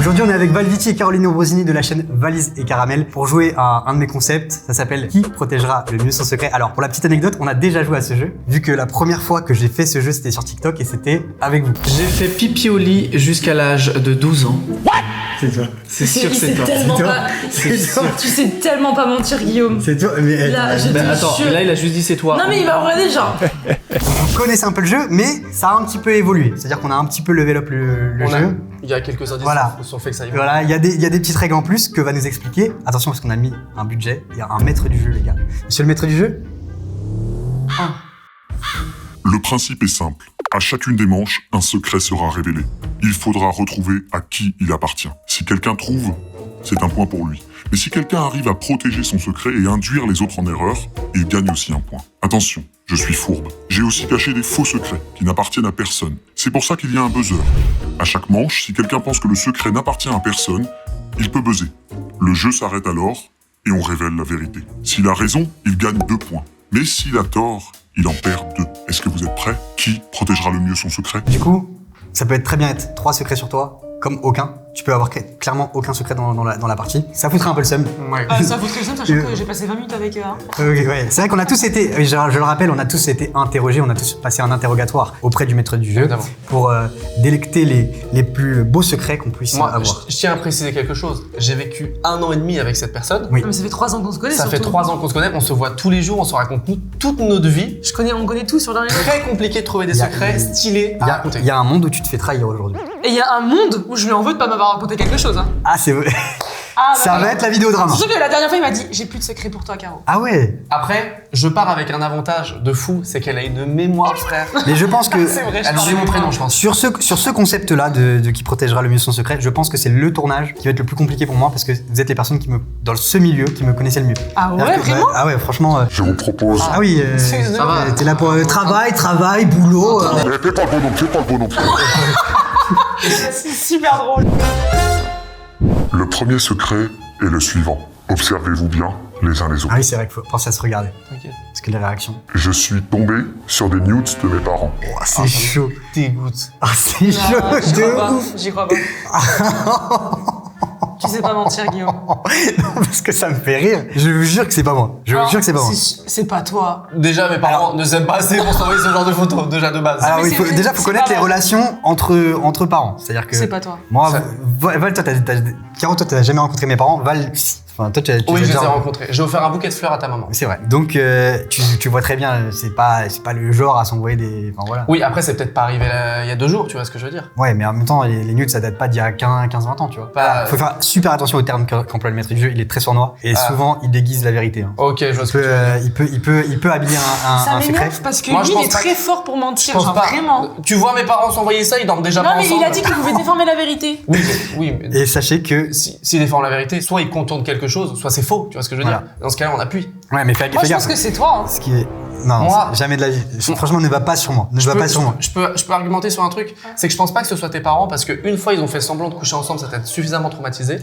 Aujourd'hui, on est avec Valviti et Caroline Ambrosini de la chaîne Valise et Caramel pour jouer à un de mes concepts. Ça s'appelle Qui protégera le mieux son secret. Alors, pour la petite anecdote, on a déjà joué à ce jeu, vu que la première fois que j'ai fait ce jeu, c'était sur TikTok et c'était avec vous. J'ai fait pipi au lit jusqu'à l'âge de 12 ans. What? C'est toi. C'est sûr que c'est toi. C'est toi. Tu sais tellement pas mentir, Guillaume. C'est toi. Mais Là, je te attends, jure. là il a juste dit c'est toi. Non mais il va regarder genre. Vous connaissez un peu le jeu, mais ça a un petit peu évolué. C'est-à-dire qu'on a un petit peu level up le jeu. Il y a quelques indices Voilà. sur le fait que ça y va. Voilà, il y a des petites règles en plus que va nous expliquer. Attention parce qu'on a mis un budget. Il y a un maître du jeu, les gars. Monsieur le maître du jeu. Le principe est simple. À chacune des manches, un secret sera révélé. Il faudra retrouver à qui il appartient. Si quelqu'un trouve, c'est un point pour lui. Mais si quelqu'un arrive à protéger son secret et induire les autres en erreur, il gagne aussi un point. Attention, je suis fourbe. J'ai aussi caché des faux secrets qui n'appartiennent à personne. C'est pour ça qu'il y a un buzzer. À chaque manche, si quelqu'un pense que le secret n'appartient à personne, il peut buzzer. Le jeu s'arrête alors et on révèle la vérité. S'il a raison, il gagne 2 points. Mais s'il a tort, il en perd 2. Est-ce que vous êtes prêts? Qui protégera le mieux son secret? Du coup, ça peut être très bien être 3 secrets sur toi, comme aucun. Tu peux avoir clairement aucun secret dans la partie. Ça foutrait un peu le seum. Ouais. Ça foutrait le seum, sachant que j'ai passé 20 minutes avec eux. Ouais. C'est vrai qu'on a tous été, je le rappelle, on a tous été interrogés, on a tous passé un interrogatoire auprès du maître du jeu Évidemment. pour délecter les plus beaux secrets qu'on puisse Moi, avoir. je tiens à préciser quelque chose. J'ai vécu 1 an et demi avec cette personne. Oui. Mais ça fait 3 ans qu'on se connaît. Ça fait surtout. 3 ans qu'on se connaît, on se voit tous les jours, on se raconte toute notre vie. On connaît tout sur l'un et l'autre. Très compliqué de trouver des Y a- secrets stylés à raconter. Il y a un monde où tu te fais trahir aujourd'hui. Et il y a un monde où je lui en veux de pas m'avoir raconté quelque chose. Hein. Ah, c'est vrai. Ah, Ça va être la vidéo drama. Surtout que la dernière fois, il m'a dit j'ai plus de secret pour toi, Caro. Ah ouais. Après, je pars avec un avantage de fou, c'est qu'elle a une mémoire, frère. Mais je pense que C'est vrai, je Elle parle oublie mon de moi. prénom, je pense. sur ce concept-là de qui protégera le mieux son secret, je pense que c'est le tournage qui va être le plus compliqué pour moi parce que vous êtes les personnes dans ce milieu qui me connaissaient le mieux. Ah ouais, C'est-à-dire que, vraiment Ah ouais, franchement. Je vous propose... Ah oui, Ça va. t'es là pour travail, boulot. Fais pas le bon nom, fais pas le bon nom. C'est super drôle. Le premier secret est le suivant. Observez-vous bien les uns les autres. Ah oui, c'est vrai qu'il faut penser à se regarder. T'inquiète. Parce que les réactions. Je suis tombé sur des nudes de mes parents. Oh, c'est chaud. Dégoûte. Ah, c'est chaud J'y crois de pas. ouf. J'y crois pas. Tu sais pas mentir, Guillaume. Non, parce que ça me fait rire. Je vous jure que c'est pas moi. Je vous jure que c'est pas moi. C'est pas toi. Déjà, mes parents ne s'aiment pas assez pour s'envoyer ce genre de photos, déjà de base. Alors mais il c'est- déjà, faut c'est connaître pas les moi. relations entre parents. C'est-à-dire que C'est pas toi. moi, Ça- Val, toi, Caro, toi, t'as jamais rencontré mes parents. Val, si. Enfin, toi, tu Oui, je les ai déjà- rencontrés. J'ai offert un bouquet de fleurs à ta maman. C'est vrai. Donc, tu vois très bien, c'est pas le genre à s'envoyer des. Enfin, voilà. Oui, après, c'est peut-être pas arrivé il y a 2 jours, tu vois ce que je veux dire. Ouais, mais en même temps, les nudes, ça date pas d'il y a 15-20 ans, tu vois. Pas- Faut faire super attention aux termes qu'emploie le maître du jeu. Il est très sournois et Ah. souvent, il déguise la vérité. Hein. Ok, je vois ce que tu veux dire. Il peut habiller Ça un secret. m'énerve parce que Moi, je lui, il pense est pas très fort pour mentir. Je pense Genre pas. vraiment. Tu vois mes parents s'envoyer ça, ils dorment déjà Non, pas mais ensemble. il a dit qu'il pouvait déformer la vérité. Oui, mais Et sachez que. s'ils déforment la vérité, soit ils contournent quelque chose, soit c'est faux, tu vois ce que je veux Voilà. dire. Dans ce cas-là, on appuie. Ouais, mais fais Moi, je gaffe. pense que c'est toi. Hein. Ce qui est. Non, Moi- jamais de la vie. Franchement, ne va pas sur moi. Ne va pas sur moi. Je peux argumenter sur un truc, c'est que je pense pas que ce soit tes parents parce qu'une fois ils ont fait semblant de coucher ensemble, ça t'a suffisamment traumatisé.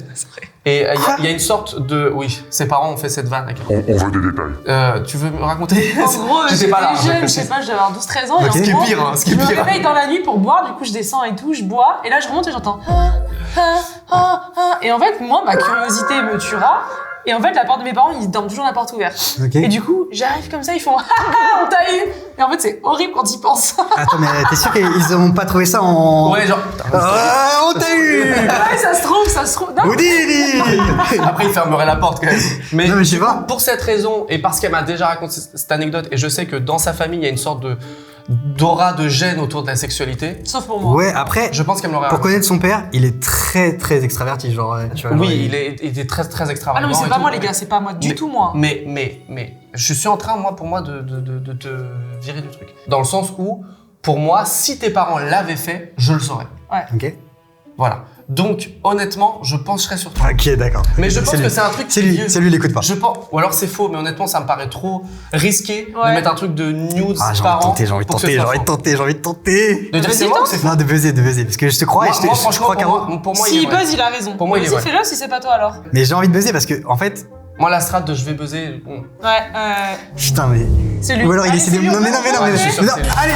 Et il y a une sorte de. Oui, ses parents ont fait cette vanne. On veut des détails. Tu veux me raconter En gros, J'étais j'étais pas là. jeune, je sais pas, je devais avoir 12-13 ans. Ok. Et en Ce qui est gros, pire, hein, ce qui est je me pire. réveille dans la nuit pour boire, du coup, je descends et tout, je bois. Et là, je remonte et j'entends. Et en fait, moi, ma curiosité me tuera. Et en fait, la porte de mes parents, ils dorment toujours la porte ouverte. Ok. Et du coup, j'arrive comme ça, ils font on t'a eu. Et en fait, c'est horrible quand ils pensent. Attends, mais t'es sûr qu'ils n'ont pas trouvé ça en. Ouais, genre. Ah, on t'a eu. Ouais, ça se trouve. Non, Houdini. Après, il fermerait la porte quand même. Non, mais je sais pas. Pour cette raison, et parce qu'elle m'a déjà raconté cette anecdote, et je sais que dans sa famille, il y a une sorte d'aura de gêne autour de la sexualité, sauf pour moi. Ouais, après, je pense qu'elle me l'aurait pour raconté. connaître son père, il est très très extraverti, genre. Tu vois, genre, Oui, il est très très Ah extravagant. non, mais c'est et pas tout. moi, les gars, c'est pas moi du tout, moi. Mais, je suis en train, moi, pour moi, de te virer du truc. Dans le sens où, pour moi, si tes parents l'avaient fait, je le saurais. Ok. Voilà. Donc, honnêtement, je pencherais sur toi. Ok, d'accord. Mais je pense lui. que c'est un truc C'est lui, vieux. il écoute pas. Je pense, ou alors c'est faux, mais honnêtement, ça me paraît trop risqué Ouais. de mettre un truc de news Ah, j'ai par an. envie de pour que ce soit faux. tenter. De dire c'est Vas-y, moi ou tente. c'est faux? Non, de baiser. Parce que je te crois et je Moi, te franchement, crois Caro. pour moi, il S'il est vrai. buzz, il a raison. Pour moi, il est Vas-y, vrai. fais-le si c'est pas toi alors. Mais j'ai envie de baiser parce que, en fait, Moi, la strat de je vais buzzer. Ouais, putain, mais. c'est lui. Ou alors il Allez, essaie de. c'est lui, Non, mais non, on mais je suis sûr non, que c'est lui. allez.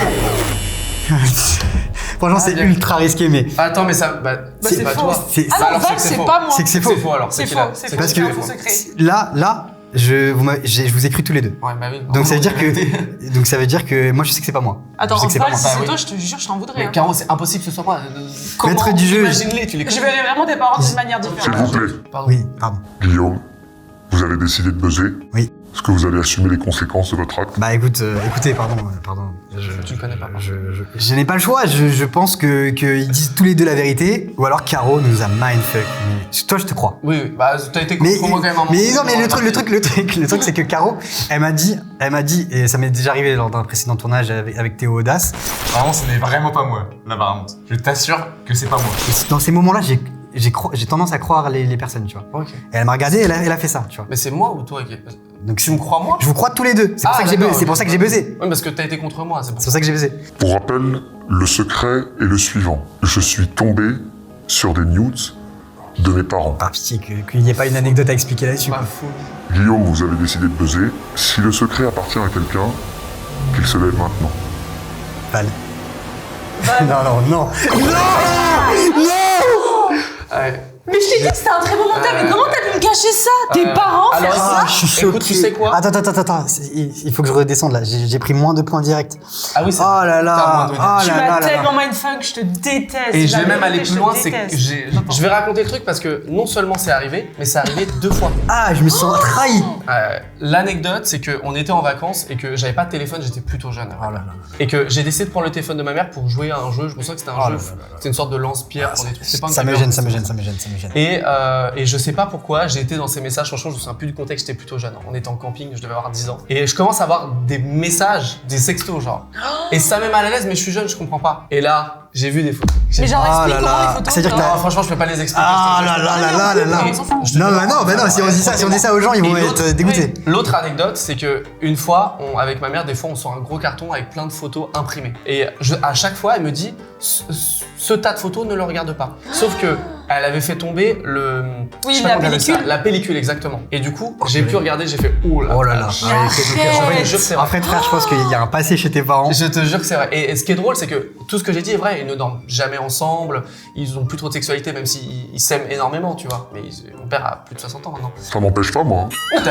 Franchement, c'est bien. ultra risqué, mais Attends, mais ça. Bah, c'est pas faux. toi. c'est Ah non, alors, en fait, c'est c'est faux. pas moi. c'est que c'est C'est faux. faux alors. C'est qu'il faux, a- c'est c'est faux. Parce qu'il a que faux. secret. là, je vous ai écrit tous les deux. Ouais, bah oui. Donc ça veut dire que. donc ça veut dire que moi je sais que c'est pas moi. Attends, je sais en que c'est pas fait, moi. si Bah c'est oui. toi, je te jure, je t'en voudrais. Mais hein. Caro, c'est impossible que ce soit moi. Maître du jeu. Imagine-les, tu les Je connais. verrai vraiment tes parents d'une manière S'il différente. vous plaît, Pardon. Oui, pardon. Guillaume, vous avez décidé de buzzer. Oui. Est-ce que vous allez assumer les conséquences de votre acte? Bah écoute, écoutez, pardon. Tu le connais pas. Je n'ai pas le choix. Je pense que qu'ils disent tous les deux la vérité, ou alors Caro nous a mindfuck. Mais toi, je te crois. Oui, oui. Bah, t'as été Mais, contre moi quand même. un moment. mais non, mais le truc, c'est que Caro, elle m'a dit, et ça m'est déjà arrivé lors d'un précédent tournage avec Théo Audace. Vraiment, ce n'est vraiment pas moi, là par contre. Je t'assure que c'est pas moi. Et dans ces moments-là, j'ai tendance à croire les personnes, tu vois. Ok. Et elle m'a regardé, elle a fait ça, tu vois. Mais c'est moi ou toi qui. Donc Tu me crois moi? je vous crois tous les deux. C'est pour Ah, ça que j'ai d'accord, buzzé. C'est ok. pour ça que j'ai buzzé. Oui, parce que t'as été contre moi, c'est pour C'est pour ça que j'ai buzzé. Pour rappel, le secret est le suivant. Je suis tombé sur des nudes de mes parents. Par pitié, qu'il n'y ait pas une anecdote à expliquer là-dessus. Pas fou. Guillaume, vous avez décidé de buzzer. Si le secret appartient à quelqu'un, qu'il se lève maintenant. Val. Non. Ouais. Mais je t'ai dit que c'était un très bon montage, mais comment t'as pu me cacher ça? Tes parents alors, faire ça? Je suis choqué. Écoute, tu sais quoi? Attends. Il faut que je redescende là. J'ai pris moins de points directs. Ah oui, c'est Oh là là. T'as moins de- Oh Tu là m'as là là. tellement mindfuck, je te déteste. Et je vais La même aller vérité, plus je te loin, c'est que déteste. je vais raconter le truc parce que non seulement c'est arrivé, mais c'est arrivé 2 fois. Ah, je me sens trahi. L'anecdote, c'est qu'on était en vacances et que j'avais pas de téléphone, j'étais plutôt jeune. Oh là là. Et que j'ai décidé de prendre le téléphone de ma mère pour jouer à un jeu. Je me souviens que c'était un Oh jeu, là là là là. c'était une sorte de lance-pierre pour des trucs. C'est pas un Ça me gamer, gêne, c'est- ça me gêne. Et je sais pas pourquoi, j'ai été dans ces messages, franchement je me souviens plus du contexte, j'étais plutôt jeune, on était en camping, je devais avoir 10 ans. Et je commence à avoir des messages, des sextos genre. Et ça met mal à l'aise, mais je suis jeune, je comprends pas. Et là, j'ai vu des photos. Mais genre, Oh explique là comment là. les photos. C'est-à-dire que genre. la- Ah, franchement je peux pas les expliquer. Ah je te là jure. là là là là. Mais on s'en fout. Je te Non, jure. bah non, si on dit ça aux gens, ils vont Et l'autre- être dégoûtés. L'autre anecdote, c'est que une fois, avec ma mère, des fois, on sort un gros carton avec plein de photos imprimées. Et à chaque fois, elle me dit, ce tas de photos, ne le regarde pas. Sauf que elle avait fait tomber le. Oui, je sais pas la comment on appelle ça, pellicule. la pellicule, exactement. Et du coup, j'ai pu regarder, j'ai fait oh là. Oh là là. vache. Ah, ok, donc, Arrête. Je te jure que c'est vrai. En fait, frère, je pense qu'il y a un passé chez tes parents. Je te jure que c'est vrai. Et ce qui est drôle, c'est que tout ce que j'ai dit est vrai. Ils ne dorment jamais ensemble. Ils ont plus trop de sexualité, même s'ils s'aiment énormément, tu vois. Mais mon père a plus de 60 ans maintenant. Ça m'empêche pas, moi. Hein.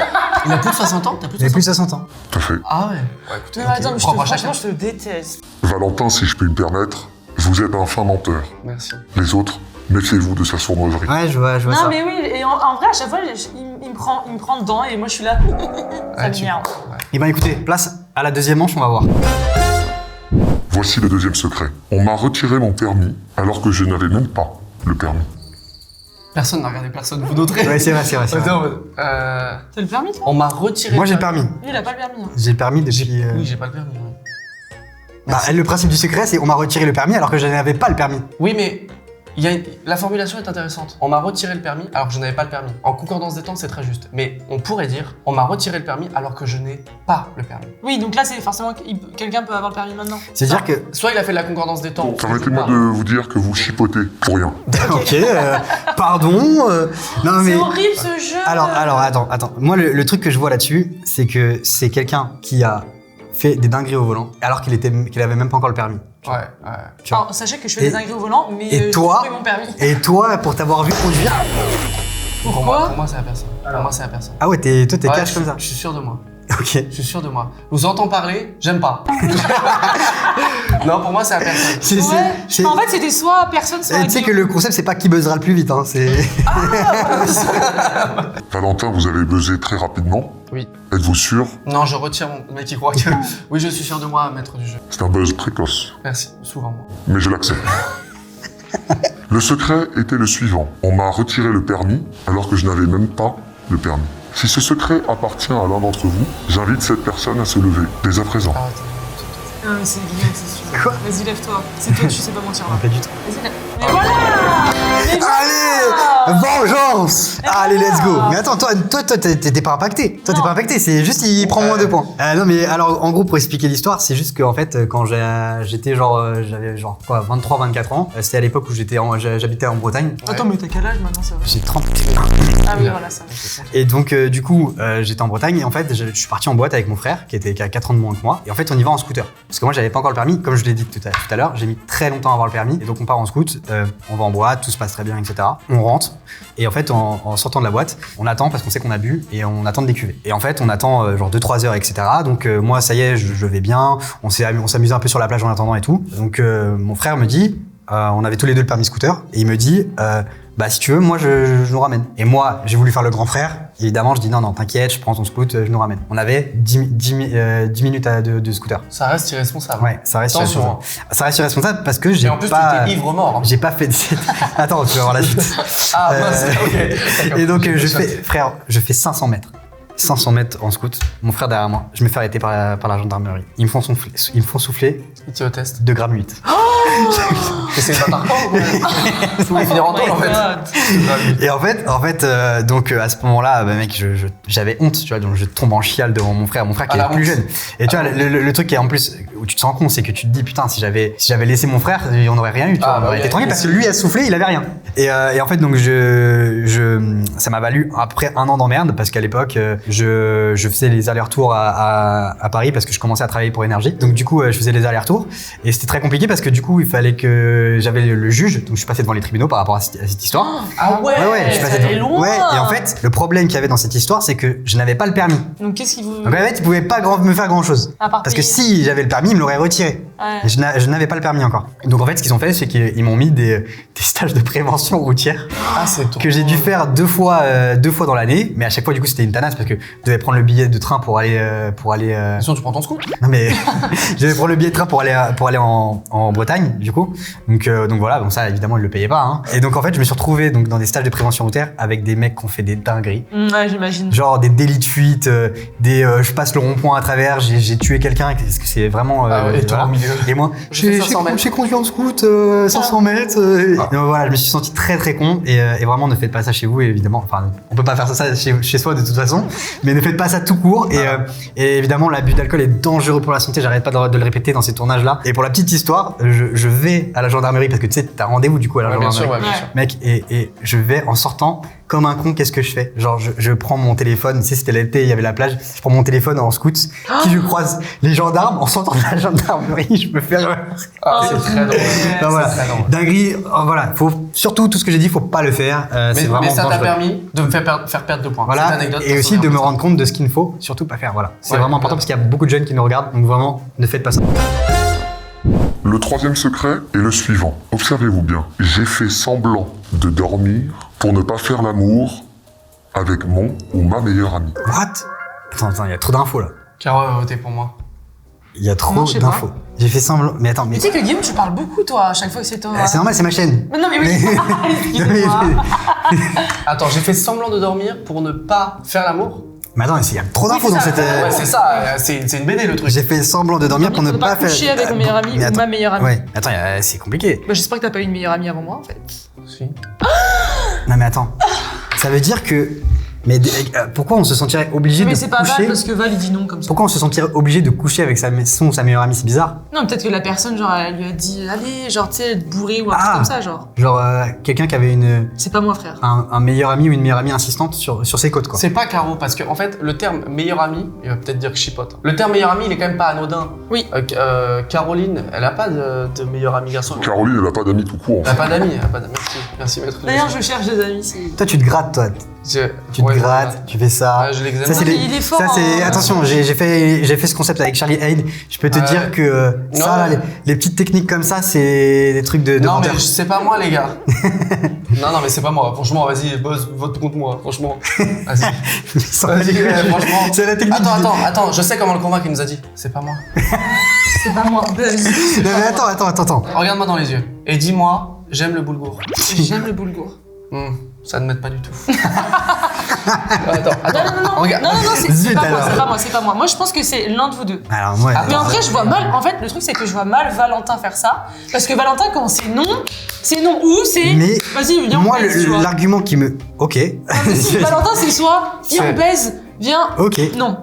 Il a plus de 60 ans? T'as plus de Il a 60 plus de 60 ans. Tout à fait. Ah ouais. Ouais, écoute, Mais ok. attends, mais Propre à chacun. franchement, je te déteste. Valentin, si je puis me permettre, vous êtes un fin menteur. Merci. Les autres, méfiez-vous de sa sournoiserie. Ouais, je vois Non, ça. mais oui, et en vrai, à chaque fois, il me prend dedans et moi, je suis là. Ça Ouais, tu- m'énerve. ouais. Eh ben écoutez, place à la deuxième manche, on va voir. Voici le deuxième secret. On m'a retiré mon permis alors que je n'avais même pas le permis. Personne n'a regardé personne, vous noterez. Ouais, c'est vrai. Attends, T'as le permis, toi? on m'a retiré. Moi, j'ai le permis. Lui, il a pas le permis. hein. J'ai le permis depuis. Oui, j'ai pas le permis. Ouais. Bah, le principe du secret, c'est on m'a retiré le permis alors que je n'avais pas le permis. Oui, mais la formulation est intéressante. On m'a retiré le permis alors que je n'avais pas le permis. En concordance des temps, c'est très juste. Mais on pourrait dire on m'a retiré le permis alors que je n'ai pas le permis. Oui, donc là, c'est forcément que quelqu'un peut avoir le permis maintenant. C'est-à-dire que. Soit il a fait de la concordance des temps. Permettez-moi de vous dire que vous chipotez pour rien. Ok, pardon. Non, mais. C'est horrible ce jeu. Alors, attends. Moi, le truc que je vois là-dessus, c'est que c'est quelqu'un qui a fait des dingueries au volant alors qu'il avait même pas encore le permis. Ouais, ouais. Tu vois. Alors, sachez que je fais des dingueries au volant, mais et toi j'ai pris mon permis. Et toi, pour t'avoir vu conduire. Pour Pourquoi moi, c'est la personne. Pour moi, c'est la personne. Ah ouais, toi, t'es Ouais, cash comme ça. Je suis sûr de moi. Ok. Je suis sûr de moi. Je vous entends parler, j'aime pas. Non, pour moi, c'est la personne. C'est- En fait, c'était soit personne, soit. Tu sais que le concept, c'est pas qui buzzera le plus vite. Hein, c'est. Valentin, vous avez buzzé très rapidement. Oui. Êtes-vous sûr? Non, je retire mon mec qui croit que. Oui, je suis sûr de moi, maître du jeu. C'est un buzz précoce, Merci, souvent moi. mais je l'accepte. Le secret était le suivant. On m'a retiré le permis alors que je n'avais même pas le permis. Si ce secret appartient à l'un d'entre vous, j'invite cette personne à se lever, dès à présent. Ah, Non, mais c'est Guillaume, c'est sûr. Quoi Vas-y, lève-toi. C'est toi, tu sais pas mentir là. Pas du tout. Vas-y, lève. Mais voilà. Mais voilà. Vengeance. Allez, let's go. Mais attends, toi, t'es pas impacté. Toi, t'es pas impacté. C'est juste, il prend moins 2 points. Non, mais alors, en gros, pour expliquer l'histoire, c'est juste qu'en fait, quand j'étais j'avais 23, 24 ans, c'était à l'époque où j'habitais en Bretagne. Attends, mais t'as quel âge maintenant, ça va? J'ai 30. Ah oui, voilà, ça. Et donc, du coup, j'étais en Bretagne et en fait, je suis parti en boîte avec mon frère qui a 4 ans de moins que moi. Et en fait, on y va en scooter. Parce que moi, j'avais pas encore le permis. Comme je l'ai dit tout à l'heure, j'ai mis très longtemps à avoir le permis. Et donc, on part en scoot, on va en boîte, tout se passe très bien, etc. On rentre. Et en fait, en sortant de la boîte, on attend parce qu'on sait qu'on a bu et on attend de décuver. Et en fait, on attend genre 2-3 heures, etc. Donc, moi, ça y est, je vais bien. On s'amusait un peu sur la plage en attendant et tout. Donc, mon frère me dit, on avait tous les deux le permis scooter. Et il me dit, bah si tu veux, moi je nous ramène. Et moi, j'ai voulu faire le grand frère. Évidemment, je dis non, t'inquiète, je prends ton scoot, je nous ramène. On avait 10 minutes de scooter. Ça reste irresponsable. Ouais, ça reste Attention, irresponsable. Ça reste irresponsable parce que j'ai Et en plus, pas... tu étais ivre mort. J'ai pas fait de... Attends, tu vas voir la suite. Ah, mince, ok. Et donc, je fais 500 mètres. 500 mètres en scoot, mon frère derrière moi. Je me fais arrêter par la gendarmerie. Ils me font souffler Et tu au test. 2,8 grammes. Et c'est pas tarpin ou quoi? Il finira en tôle en fait. Et en fait, donc à ce moment-là, bah, mec, j'avais honte, tu vois, donc je tombe en chiale devant mon frère qui est plus jeune. Et tu vois, le truc qui est en plus où tu te rends compte, c'est que tu te dis putain, si j'avais laissé mon frère, on n'aurait rien eu, tu vois, on aurait été tranquille parce que lui a soufflé, il avait rien. Et en fait, donc ça m'a valu après 1 an d'emmerde parce qu'à l'époque, je faisais les allers-retours à Paris parce que je commençais à travailler pour Énergie. Donc du coup, je faisais les allers-retours et c'était très compliqué parce que du coup, il fallait que j'avais le juge, donc je suis passé devant les tribunaux par rapport à cette histoire. Ah ouais, je suis passé ça allait loin. Ouais, et en fait, le problème qu'il y avait dans cette histoire, c'est que je n'avais pas le permis. Donc qu'est-ce qu'il vous... Donc en fait, il pouvait pas me faire grand chose. Parce que si j'avais le permis, il me l'aurait retiré. Ouais. Et je n'avais pas le permis encore. Donc en fait, ce qu'ils ont fait, c'est qu'ils m'ont mis des stages de prévention routière Ah, c'est trop. que j'ai dû faire 2 fois dans l'année. Mais à chaque fois, du coup, c'était une tanasse parce que je devais prendre le billet de train pour aller. Sinon, tu prends ton scoot. Non mais je devais prendre le billet de train pour aller en Bretagne, du coup. Donc voilà, bon ça évidemment ils le payaient pas. Hein. Et donc en fait, je me suis retrouvé donc dans des stages de prévention routière avec des mecs qui ont fait des dingueries. Ouais, j'imagine. Genre des délits de fuite, je passe le rond-point à travers, j'ai tué quelqu'un, parce que c'est vraiment... Et toi voilà. au milieu. Et moi, J'ai fait 500 mètres. j'ai conduit en scoot 500 mètres. Donc voilà, je me suis senti très très con et vraiment ne faites pas ça chez vous, évidemment. Enfin, on peut pas faire ça chez soi de toute façon, mais ne faites pas ça tout court. Et évidemment, l'abus d'alcool est dangereux pour la santé, j'arrête pas de le répéter dans ces tournages-là. Et pour la petite histoire, je vais à la gendarmerie parce que tu sais, t'as rendez-vous du coup à la Bien gendarmerie. sûr, bien sûr. Mec, et je vais en sortant comme un con, qu'est-ce que je fais? Genre, je prends mon téléphone, tu sais, c'était l'été, il y avait la plage, je prends mon téléphone en scoot, qui je croise les gendarmes, en sortant de la gendarmerie, je me fais... Ah, c'est très drôle. Ben voilà, C'est très drôle. dinguerie, voilà, surtout tout ce que j'ai dit, faut pas le faire, c'est vraiment Mais ça t'a dangereux. permis de me faire perdre 2 points. Cette Voilà, anecdote, et aussi de me rendre compte de ce qu'il ne faut surtout pas faire, voilà. C'est Ouais, vraiment important parce qu'il y a beaucoup de jeunes qui nous regardent, donc vraiment, ne faites pas ça. Le 3e secret est le suivant. Observez-vous bien. J'ai fait semblant de dormir pour ne pas faire l'amour avec mon ou ma meilleure amie. What? Attends, il y a trop d'infos là. Caro va voter pour moi. Il y a trop Non, je sais d'infos. pas. J'ai fait semblant, mais attends, mais... Tu sais que Guillaume, tu parles beaucoup, toi, à chaque fois que c'est toi. C'est normal, c'est ma chaîne. Mais non, mais oui. Excusez-moi. Attends, j'ai fait semblant de dormir pour ne pas faire l'amour. Mais attends, il y a trop d'infos c'est dans ça. cette... Ouais, c'est ça, c'est une BD le truc. J'ai fait semblant de dormir pour ne pas faire... coucher avec mon meilleur ami Mais ou ma meilleure amie. Ouais, attends, c'est compliqué. Bah, j'espère que t'as pas eu une meilleure amie avant moi, en fait. Si. Non mais attends, ça veut dire que... Mais pourquoi on se sentirait obligé Mais de c'est pas coucher... mal parce que Val, il dit non comme ça. Pourquoi on se sentirait obligé de coucher avec sa meilleure amie? C'est bizarre. Non, peut-être que la personne, genre, elle lui a dit, allez, genre, tu sais, être bourré ou un truc comme ça, genre. Genre quelqu'un qui avait C'est pas moi, frère. un meilleur ami ou une meilleure amie insistante sur ses côtes, quoi. C'est pas Caro, parce que en fait, le terme meilleur ami, il va peut-être dire que je chipote. Le terme meilleur ami, il est quand même pas anodin. Oui. Caroline, elle a pas de meilleur ami garçon. Caroline, elle n'a pas d'amis tout court. Elle a pas d'amis, elle a pas d'amis. Merci maître. D'ailleurs, je cherche des amis, si. Toi, tu te grattes, toi. Tu te grattes, tu fais ça. Ouais, je l'examine. Ça, c'est Non, mais il est fort, ça, c'est... hein. Attention, j'ai fait ce concept avec Charlie Hayden. Je peux te Ouais. dire que Non, ça, ouais. les petites techniques comme ça, c'est des trucs de Non, mais menteur. c'est pas moi, les gars. non, mais c'est pas moi. Franchement, vas-y, boss, vote contre moi. Franchement. Vas-y. Vas-y, franchement. C'est la technique. Attends, je sais comment le convaincre, il nous a dit. C'est pas moi. C'est pas moi. Non, mais attends. Regarde-moi dans les yeux et dis-moi, j'aime le boulgour. J'aime le boulgour. Ça ne m'aide pas du tout. Attends. Non, Regarde. non, c'est Zut, pas moi, alors. c'est pas moi, c'est pas moi. Moi, je pense que c'est l'un de vous deux. Alors moi, Mais en vrai, je vois mal. En fait, le truc, c'est que je vois mal Valentin faire ça. Parce que Valentin, quand c'est non ou c'est. mais Vas-y, viens, moi on baise, tu vois. l'argument qui me... Ok. Valentin, c'est soit viens, on baise, viens. Ok. Non.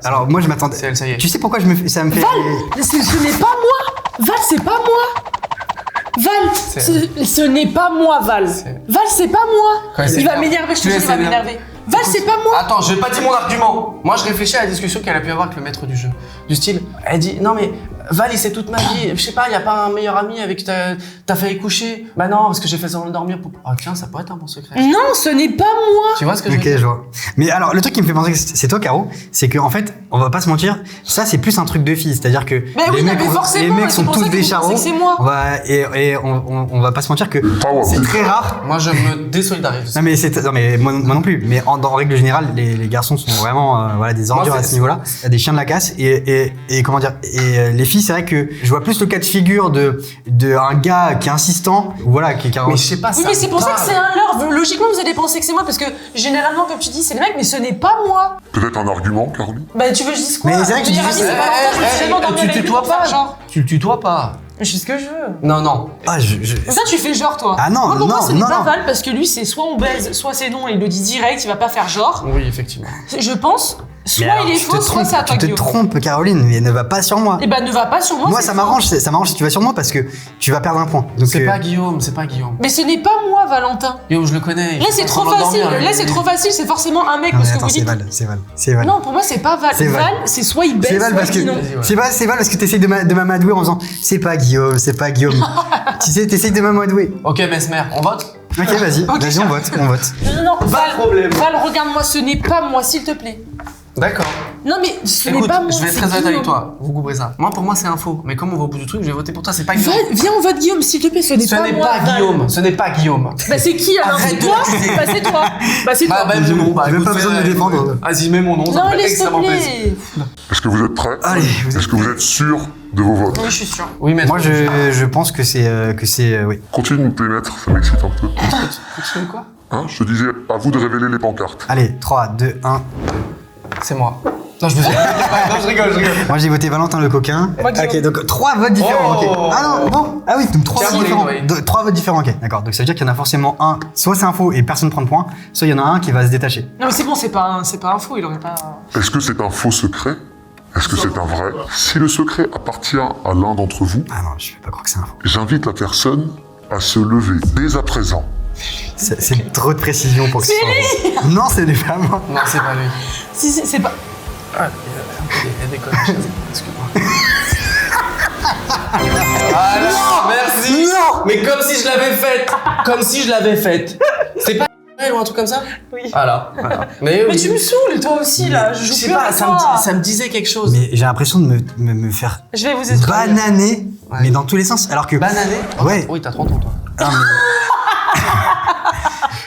Alors moi je m'attendais... C'est elle, ça y est. Tu sais pourquoi ça me fait... Val, ce n'est pas moi. Val, c'est pas moi. Val, ce n'est pas moi, Val. Val, c'est pas moi. Quand il Il va s'énerve. m'énerver, je te Tu dis, il va s'énerves. m'énerver. Val, c'est pas moi. Attends, je vais pas dire mon argument. Moi, je réfléchis à la discussion qu'elle a pu avoir avec le maître du jeu. Du style, elle dit non mais Val, il sait toute ma vie. Je sais pas, y a pas un meilleur ami avec qui t'as failli coucher. Bah non, parce que j'ai fait semblant de dormir pour. Ah tiens, ça pourrait être un bon secret. Non, ce n'est pas moi. Tu vois ce que je veux Ok, dire? je vois. Mais alors, le truc qui me fait penser que c'est toi, Caro, c'est qu'en fait, on va pas se mentir, ça c'est plus un truc de filles. C'est-à-dire que Mais oui, mais forcément, les mecs c'est sont pour tous ça que des vous pensez charros. que c'est moi. Et on va pas se mentir que c'est très rare. Moi, je me désolidarise. Non mais moi non plus. Mais en règle générale, les garçons sont vraiment voilà des ordures à ce niveau-là, des chiens de la casse. Et comment dire. Et les filles, c'est vrai que je vois plus le cas de figure de un gars qui est insistant, voilà, qui est Mais je sais pas. Oui, mais c'est pour ça que c'est un leurre. Logiquement, vous allez penser que c'est moi parce que généralement, comme tu dis, c'est les mecs, mais ce n'est pas moi. Peut-être un argument, Caroline? Bah, tu veux que je dise quoi? Mais c'est vrai que tu dis- c'est pas Valentin, je suis vraiment dans tu le tutoies pour faire pas. genre. Tu le tutoies pas. Je fais ce que je veux. Non. Ah, Ça, tu fais genre, toi. Ah non, moi, pour moi, non, ce n'est non, pas non. Val parce que lui, c'est soit on baise, soit c'est non, il le dit direct, il va pas faire genre. Oui, effectivement. Je pense, soit Mais alors, il est tu te faux, soit trompes, c'est à toi, tu te Guillaume. trompes, Caroline, mais ne va pas sur moi. Et bah, ne va pas sur moi. Moi, c'est ça faux. m'arrange si tu vas sur moi parce que tu vas perdre un point. Donc, C'est pas Guillaume, c'est pas Guillaume. Mais ce n'est pas moi, Valentin. Guillaume, je le connais. il Là, fait c'est pas trop semblant de facile. dormir, Là, lui. c'est trop facile. C'est forcément un mec Non, mais parce que attends, vous c'est dites. Val, c'est Val. Non, pour moi, c'est pas Val. C'est Val. Val, c'est soit il baise, C'est Val soit parce il dit non. que c'est Val parce que t'essayes de m'amadouer en faisant c'est pas Guillaume. Tu sais, t'essayes de m'amadouer. Ok, Mesmer, on vote? Ok, vas-y, Ok. on vote. Non, Val, problème. Val, regarde-moi, ce n'est pas moi, s'il te plaît. D'accord. Non, mais ce n'est Écoute, pas moi. je vais être c'est très honnête avec Guillaume. toi. Vous couperez ça. Moi, pour moi, c'est un faux. Mais comme on va au bout du truc, je vais voter pour toi. C'est pas Guillaume. Val, viens, on vote Guillaume, s'il te plaît, ce n'est Ce pas n'est moi. pas Val. Guillaume. Ce n'est pas Guillaume. Bah, c'est qui alors? Arrête C'est de toi? l'accuser. Bah, c'est toi. Bah, c'est toi. Bah, même mon nom. Bah, J'ai même écoute, pas besoin de me défendre. Vas-y, mets mon nom. ça Non, me fait laisse te extrêmement plaisir. plaît. Est-ce que vous êtes prêts? Allez, Est-ce que vous êtes sûr de vos votes? Oui, je suis sûre. Oui, mais Moi, je pense que c'est oui. Continue de les mettre, ça m'excite un peu. Tu quoi? Hein, je te disais, à vous de révéler les pancartes. Allez, 3, 2, 1. C'est moi. Non, je me suis. Non, je rigole. Moi, j'ai voté Valentin le coquin. Moi, Guillaume. Ok, donc 3 votes différents. Oh. Ok. Ah non, bon. Ah oui, donc 3 votes Caroline, différents. oui. 3 votes différents, ok. D'accord. Donc ça veut dire qu'il y en a forcément un. Soit c'est un faux et personne ne prend de points, soit il y en a un qui va se détacher. Non, mais c'est bon, c'est pas un faux, il aurait pas. Est-ce que c'est un faux secret? Est-ce que c'est un vrai? Si le secret appartient à l'un d'entre vous, Ah non, je vais pas croire que c'est un faux. j'invite la personne à se lever dès à présent. C'est trop de précision pour que ce soit un faux. Non, ce n'est pas moi. Non, c'est pas lui. Si, c'est pas. Ah, il y a des conneries. Excuse-moi. Ah non, merci. Non. Mais comme si je l'avais faite. Comme si je l'avais faite. C'est pas ou un truc comme ça? Oui. Voilà. Mais Mais oui. tu me saoules, toi aussi, là. Je Je joue sais plus pas, avec ça toi. ça me disait quelque chose. Mais j'ai l'impression de me faire Je vais vous expliquer. bananer, Ouais. mais dans tous les sens. Alors que. Banané? Ouais. Oui, t'as 30 ans, toi. Ah, mais-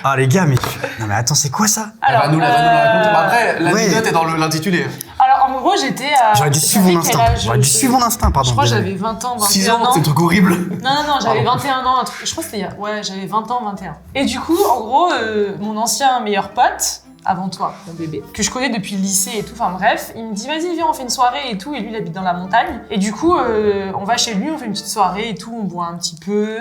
Ah, les gars, mais. Non, mais attends, c'est quoi ça? Elle va nous la raconter. Bah, après, l'anecdote ouais. est dans l'intitulé. Alors, en gros, j'étais à. J'aurais dû suivre mon j'avais quel instinct. âge J'aurais dû suivre mon instinct, pardon. Je crois que désolé. j'avais 20 ans, 21 6 ans, ans. c'est un truc horrible. Non, j'avais Pardon. 21 ans, un truc. Je crois que c'était. Ouais, j'avais 20 ans, 21. Et du coup, en gros, mon ancien meilleur pote, avant toi, mon bébé, que je connais depuis le lycée et tout, enfin bref, il me dit vas-y, viens, on fait une soirée et tout. Et lui, il habite dans la montagne. Et du coup, on va chez lui, on fait une petite soirée et tout, on boit un petit peu.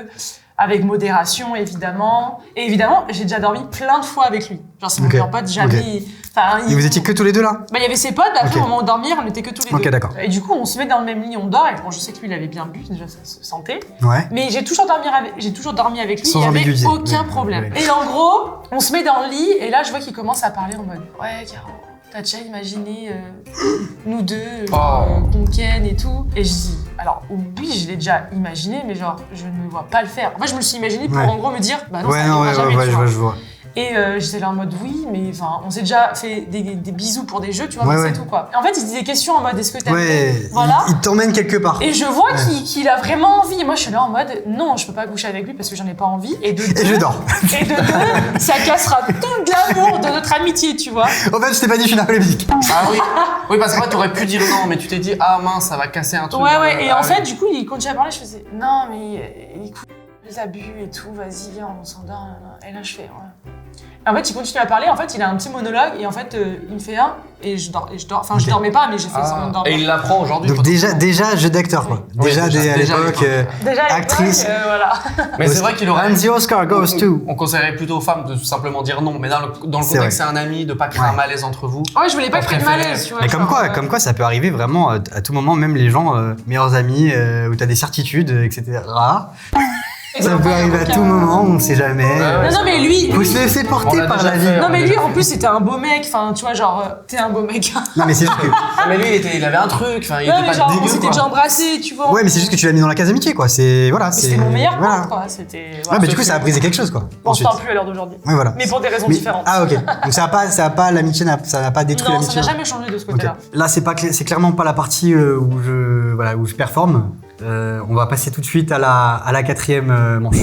Avec modération, évidemment. Et évidemment, j'ai déjà dormi plein de fois avec lui. Genre, c'est mon Ok, meilleur pote, jamais. Enfin, Et vous étiez que tous les deux là? Bah, il y avait ses potes, après, Ok. au moment de dormir, on était que tous les Ok, deux. d'accord. Et du coup, on se met dans le même lit, on dort. Et bon, je sais que lui, il avait bien bu, déjà, ça se sentait. Ouais. Mais j'ai toujours dormi avec lui, Sans il n'y avait ambiguïté. aucun Ouais, problème. ouais. Et en gros, on se met dans le lit, et là, je vois qu'il commence à parler en mode ouais, Caro, t'as déjà imaginé nous deux, qu'on ken et tout. Et je dis alors, oui, je l'ai déjà imaginé, mais genre, je ne me vois pas le faire. En fait, je me le suis imaginé pour Ouais. en gros me dire bah non, Ouais, ça non, arrivera ouais, jamais, ouais, tu je vois. vois, je vois. Et j'étais là en mode oui, mais enfin, on s'est déjà fait des bisous pour des jeux, tu vois, Ouais, mais ouais. c'est tout quoi. Et en fait, il dit des questions en mode est-ce que t'aimes Ouais, Voilà. il t'emmène quelque part. Et je vois qu'il a vraiment envie. Et moi, je suis là en mode non, je peux pas coucher avec lui parce que j'en ai pas envie. Et de deux, Et je dors. et de deux, ça cassera tout l'amour de notre amitié, tu vois. En fait, je t'ai pas dit, je suis narcoleptique. Ah oui. Oui, parce que moi, t'aurais pu dire non, mais tu t'es dit ah mince, ça va casser un truc. Ouais, ouais. Et Ah en oui. fait, du coup, il continue à parler. Je faisais non, mais écoute. T'as bu et tout, vas-y, viens, on s'endort. Et là, je fais, ouais. Et en fait, il continue à parler, en fait, il a un petit monologue, et en fait, il me fait un, et je dors. Enfin, je dormais pas, mais j'ai fait semblant de dormir. Et il l'apprend aujourd'hui. Donc déjà jeu d'acteur quoi. Oui, Déjà déjà à l'époque Déjà, à actrice. l'époque, voilà. Mais c'est vrai qu'il aurait. And the Oscar goes to. On conseillerait plutôt aux femmes de tout simplement dire non, mais dans le C'est contexte, vrai. c'est un ami, de pas créer un malaise entre vous. Ouais, je voulais pas On créer de préférait- malaise, tu vois. Mais genre, comme quoi ça peut arriver vraiment à tout moment, même les gens meilleurs amis où t'as des certitudes, etc. Ça peut arriver à tout moment, on ne sait jamais. Ouais, Non, mais lui. Faut se laisser On porter l'a par déjà la fait, vie. Non, mais on lui, l'a en fait. plus, c'était un beau mec. Enfin, tu vois, genre, t'es un beau mec. Non mais c'est juste que Ah, mais lui, il avait un truc, enfin, il Non, était mais pas genre, on dégueu, s'était quoi. déjà embrassé, tu vois. ouais, mais c'est juste que tu l'as mis dans la case amitié quoi. C'est voilà, Mais c'est c'était mon meilleur voilà. pote, quoi. C'était. Ouais, Voilà. mais du coup ça a brisé quelque chose quoi. On se Ensuite. parle plus à l'heure d'aujourd'hui. Ouais, voilà. Mais pour des raisons Mais- différentes. Ah ok. Donc ça a pas l'amitié, ça n'a pas détruit Non, ça l'amitié. n'a jamais changé de ce Ok. côté-là. Là c'est clairement pas la partie où je performe. On va passer tout de suite à la quatrième manche.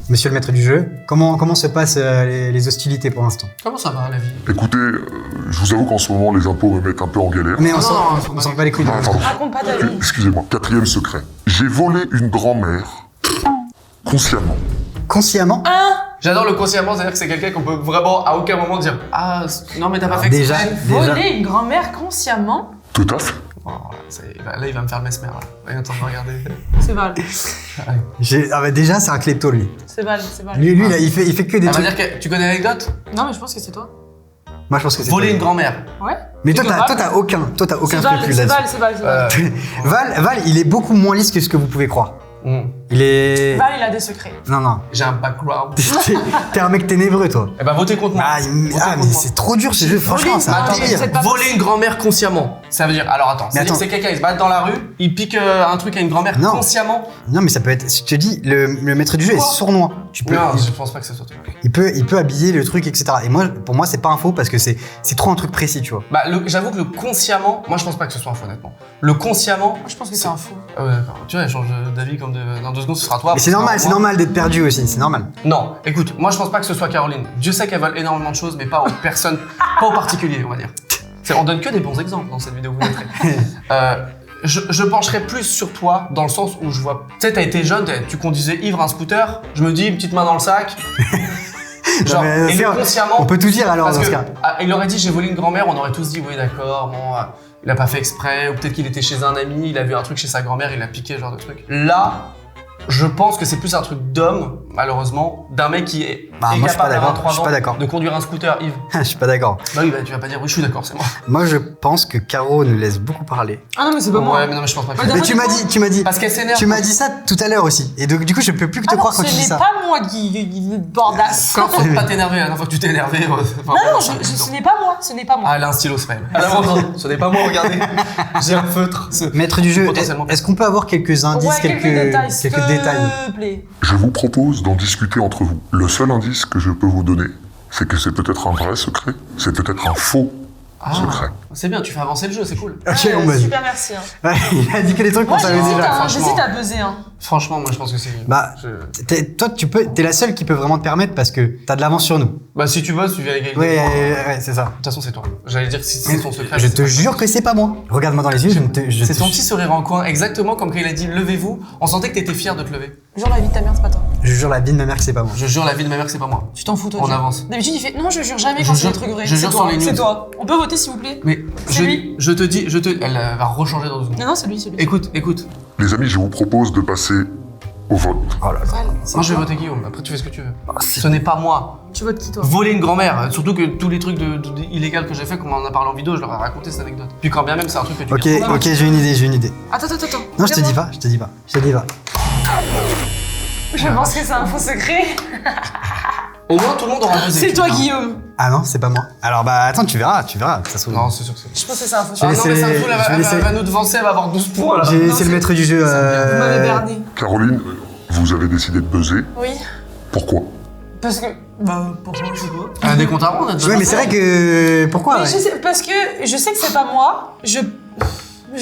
Monsieur le maître du jeu, comment se passent les hostilités pour l'instant? Comment ça va, la vie? Écoutez, je vous avoue qu'en ce moment, les impôts me mettent un peu en galère. Mais on non, s'en bat les couilles. Ah, pardon. Raconte pas ta vie. Excusez-moi, quatrième secret. J'ai volé une grand-mère consciemment. Consciemment? J'adore le consciemment, c'est-à-dire que c'est quelqu'un qu'on peut vraiment à aucun moment dire ah non mais t'as pas fait Déjà, exprès. Voler une grand-mère consciemment, Tout à fait. Oh, là il va me faire le mesmer là. Il est en train de regarder. c'est Val. Déjà c'est un klepto lui. C'est Val, c'est Val. Lui là, il fait que des Ça veut trucs. dire que tu connais l'anecdote? Non, mais je pense que c'est toi. Moi je pense que c'est Voler toi. une grand-mère. Ouais. Mais toi C'est t'as Val. aucun C'est Val, scrupule c'est là-dessus. Val, c'est Val, c'est Val. Val, il est beaucoup moins lisse que ce que vous pouvez croire. Il est. Val, il a des secrets. Non. J'ai un background. T'es un mec ténébreux toi. Eh ben votez contre moi. Ah, mais Votez contre moi. c'est trop dur ce jeu, franchement, c'est un Attends, délire. c'est pas Voler une grand-mère consciemment. Ça veut dire alors attends, Mais c'est-à-dire que attends. c'est quelqu'un il se bat dans la rue, il pique un truc à une grand-mère Non. consciemment. Non, mais ça peut être. Je te dis, le maître du jeu est Quoi sournois. Tu peux, Non, je pense pas que c'est ça. il peut habiller le truc, etc. Et moi, pour moi, c'est pas un faux parce que c'est trop un truc précis, tu vois. Bah j'avoue que le consciemment, moi je pense pas que ce soit un faux honnêtement. Le consciemment, Moi, je pense que c'est un faux. ouais, d'accord. Tu vois, elle change d'avis comme dans 2 secondes, ce sera toi. Mais c'est ce sera normal, moi. c'est normal d'être perdu aussi, c'est normal. Non, écoute, moi je pense pas que ce soit Caroline. Dieu sait qu'elle vole énormément de choses, mais pas aux personnes, pas aux particuliers, on va dire. On donne que des bons exemples dans cette vidéo, vous montrez. Je pencherais plus sur toi dans le sens où je vois. Tu sais, t'as été jeune, tu conduisais ivre un scooter. Je me dis, une petite main dans le sac. Genre, mais et c'est- consciemment. On peut tout dire alors Parce dans ce que cas. il aurait dit j'ai volé une grand-mère, on aurait tous dit oui d'accord, bon, il a pas fait exprès, ou peut-être qu'il était chez un ami, il a vu un truc chez sa grand-mère, il l'a piqué, genre de truc. Là, je pense que c'est plus un truc d'homme, malheureusement, d'un mec qui est Bah, moi, je suis pas incapable à d'accord, 23 je suis pas ans d'accord. de conduire un scooter Yves. Je suis pas d'accord. Bah oui, bah tu vas pas dire oui, je suis d'accord, c'est moi. Moi, je pense que Caro nous laisse beaucoup parler. Ah non, mais c'est pas moi. Ouais, mais non, mais je pense pas que Ouais, Mais D'accord, tu m'as dit, Parce qu'elle s'énerve. tu m'as dit ça tout à l'heure aussi. Et donc, du coup, je peux plus que te Ah non, croire quand tu ce dis n'est ça. pas moi qui bordasse. Quand faut pas t'énerver, la dernière fois que tu t'es énervé. Non, non, ce n'est pas moi, ce n'est pas moi. Ah, elle a un stylo, ce frère. Elle a vraiment. Ce n'est pas moi, regardez. J'ai un feutre. Maître du jeu, Potentiellement. est-ce qu'on peut avoir quelques indices, Ouais, quelques détails, s'il quelques détails te plaît. Je vous propose d'en discuter entre vous. Le seul indice que je peux vous donner, c'est que c'est peut-être un vrai secret, c'est peut-être un faux secret. C'est bien, tu fais avancer le jeu, c'est cool. Ok, Ouais, on va super, merci. Hein. Ouais, il a dit que des trucs qu'on Moi, savait j'hésite déjà. hein, franchement. j'hésite à buzzer. Hein. Franchement, moi je pense que c'est. Bah, toi, t'es la seule qui peut vraiment te permettre parce que t'as de l'avance sur nous. Bah, si tu bosses, tu viens avec Ouais, c'est ça. De toute façon, c'est toi. J'allais dire si c'est ton secret. Je mais te c'est jure que c'est pas moi. Regarde-moi dans les yeux, C'est ton petit sourire en coin, exactement comme quand il a dit levez-vous. On sentait que t'étais fier de te lever. Jure la vie de ta mère, c'est pas toi. Je jure la vie de ma mère que c'est pas moi. Je jure la vie de ma mère que c'est pas moi. Tu t'en fous, toi. On Jure. avance. D'habitude, il fait non, je jure jamais Je quand c'est jure- des trucs vrais. je C'est jure toi, sur les c'est news. toi. On peut voter, s'il vous plaît? Mais C'est lui. je te dis, elle va rechanger dans 2 secondes. Non, non, c'est lui, c'est lui. Écoute. Les amis, je vous propose de passer au vote. Oh là là. Val, Moi, je vais voter Guillaume. Après, tu fais ce que tu veux. Ce n'est pas moi. tu votes qui, toi? Voler une grand-mère, surtout que tous les trucs illégaux que j'ai fait, comme on en a parlé en vidéo, je leur ai raconté cette anecdote. Puis quand bien même, c'est un truc que tu Ok, gardes. ok, j'ai une idée. Attends. Non, je te dis pas. Je pense que c'est un faux secret. Au moins, tout le monde aura buzzé. C'est tu toi, vois. Guillaume. Ah non, c'est pas moi. Alors bah attends, tu verras. Ça se trouve. Non, c'est sûr que c'est. Je pense que c'est un faux Je vais secret. Ah non, mais laisser- ça me saoule, je vais elle va laisser- nous devancer, elle va avoir 12 points là. J'ai Non, laissé le c'est- maître du jeu. Vous m'avez berné. Caroline, vous avez décidé de buzzer. Oui. Pourquoi? Parce que. Bah, pourquoi je sais pas. Un décompte à rendre, on a dit. Ouais, mais c'est vrai que pourquoi Mais je sais, parce que je sais que c'est pas moi. Je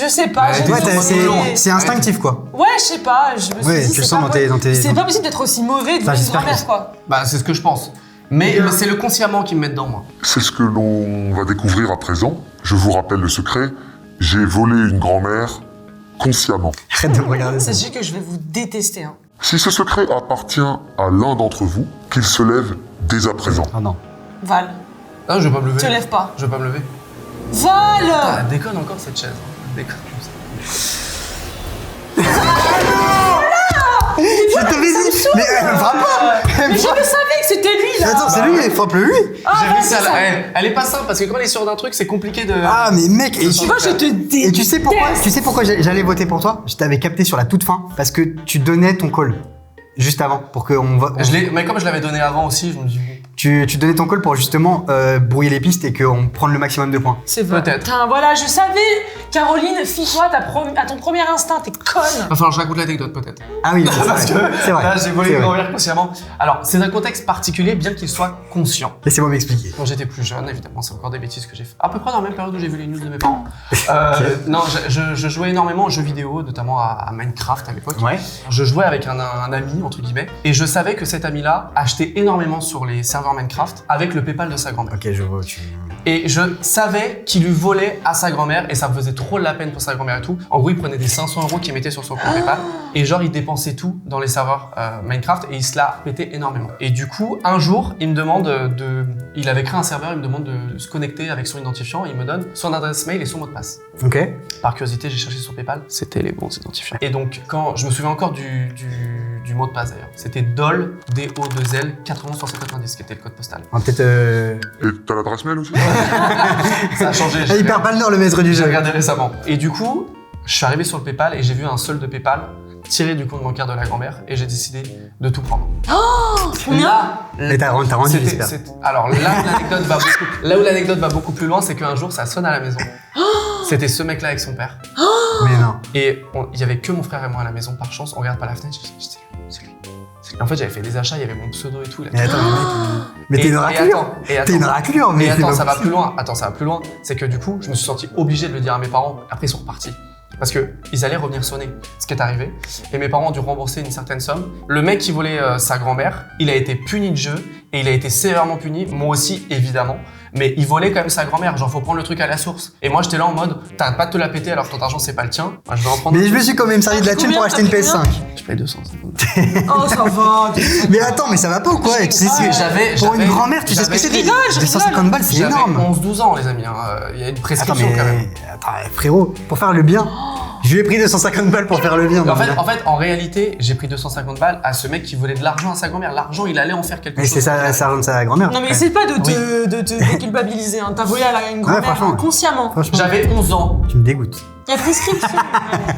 sais pas. Ouais, j'ai t'es- Ouais, toujours t'as- été- c'est instinctif quoi. Ouais, je sais pas. Je me suis Ouais, dit, tu le c'est sens pas dans tes- po- dans tes- C'est pas possible d'être aussi mauvais devant une j'espère grand-mère, que- quoi. Bah, c'est ce que je pense. Mais c'est le consciemment qui me met dedans, moi. C'est ce que l'on va découvrir à présent. Je vous rappelle le secret. J'ai volé une grand-mère consciemment. Arrête de me regarder. C'est juste que je vais vous détester. Hein. Si ce secret appartient à l'un d'entre vous, qu'il se lève dès à présent. Ah non. Val, Non, je vais pas me lever. te lève pas. Je vais pas me lever. Val Elle déconne encore cette chaise. Elle déconne comme ça. Je t'avais dit. Mais elle me frappe pas. Mais je le savais que c'était lui Mais là. attends, c'est lui, frappe-le lui. Ah, J'ai ouais, réussi c'est à ça. elle est pas simple parce que quand elle est sûre d'un truc, c'est compliqué de. Ah mais mec, et Tu vois, je te déteste. Et tu sais pourquoi j'allais voter pour toi? Je t'avais capté sur la toute fin parce que tu donnais ton call juste avant pour qu'on vote. Mais comme je l'avais donné avant aussi, je me dis. Tu donnais ton call pour justement brouiller les pistes et qu'on prenne le maximum de points. C'est vrai. Peut-être. Putain, voilà, je savais. Caroline, fie-toi à ton premier instinct, t'es conne. Va falloir que je raconte l'anecdote peut-être. Ah oui, Parce que c'est vrai. là, j'ai volé c'est une vrai. grand-mère consciemment. Alors, c'est un contexte particulier, bien qu'il soit conscient. Laissez-moi m'expliquer. Quand j'étais plus jeune, évidemment, c'est encore des bêtises que j'ai fait. À peu près dans la même période où j'ai vu les news de mes parents. Non, je jouais énormément aux jeux vidéo, notamment à Minecraft à l'époque. Ouais. Je jouais avec un ami, entre guillemets, et je savais que cet ami-là achetait énormément sur les serveurs Minecraft avec le PayPal de sa grand-mère. Ok, je vois. Tu... Et je savais qu'il lui volait à sa grand-mère et ça me faisait trop de la peine pour sa grand-mère et tout. En gros, il prenait des 500 € qu'il mettait sur son compte PayPal et genre il dépensait tout dans les serveurs Minecraft et il se la pétait énormément. Et du coup, un jour, il me demande il avait créé un serveur, il me demande de se connecter avec son identifiant et il me donne son adresse mail et son mot de passe. Ok. Par curiosité, j'ai cherché sur PayPal, c'était les bons identifiants. Et donc, quand je me souviens encore du mot de passe d'ailleurs, c'était DOL, D-O-2-L, 91 qui était le code postal. On va peut-être. Et t'as l'adresse mail aussi? Ça a changé. Ah, il perd pas le nord, le maître du J'ai jeu. regardé récemment. Et du coup, je suis arrivé sur le PayPal et j'ai vu un solde de PayPal tiré du compte bancaire de la grand-mère et j'ai décidé de tout prendre. Combien Et t'as rendu, j'espère. Alors là où l'anecdote va beaucoup plus loin, c'est qu'un jour ça sonne à la maison. C'était ce mec-là avec son père. Mais non. Et il y avait que mon frère et moi à la maison. Par chance, on regarde par la fenêtre. Je dis, c'est lui. En fait, j'avais fait des achats, il y avait mon pseudo et tout. Mais attends, mais t'es une raclure. T'es une raclure, mais Et attends, c'est ça pas va plus loin. Attends, ça va plus loin. C'est que du coup, je me suis senti obligé de le dire à mes parents. Après, ils sont repartis. Parce qu'ils allaient revenir sonner, ce qui est arrivé. Et mes parents ont dû rembourser une certaine somme. Le mec qui volait sa grand-mère, il a été puni de jeu et il a été sévèrement puni. Moi aussi, évidemment. Mais il volait quand même sa grand-mère. Genre, faut prendre le truc à la source. Et moi, j'étais là en mode, t'arrêtes pas de te la péter alors que ton argent, c'est pas le tien. Moi, je vais en prendre. Mais je me suis quand même servi de la thune pour acheter une PS5. Je paye 200. Oh, ça va. Mais attends, mais ça va pas ou quoi? Tu sais, pour une grand-mère, tu sais ce que c'est? Je rigole, je 250 balles, c'est J'avais énorme. 11-12 ans, les amis. Hein. Il y a une Attends, prescription quand même. frérot, pour faire le bien, je lui ai pris 250 balles pour faire le bien. En réalité, j'ai pris 250 balles à ce mec qui volait de l'argent à sa grand-mère. L'argent, il allait en faire quelque Mais chose. c'est ça rend sa grand-mère. Non mais essaie pas de te déculpabiliser, hein. T'as volé à une grand-mère franchement. inconsciemment. Franchement, J'avais 11 ans. tu me dégoûtes. Il y a prescription.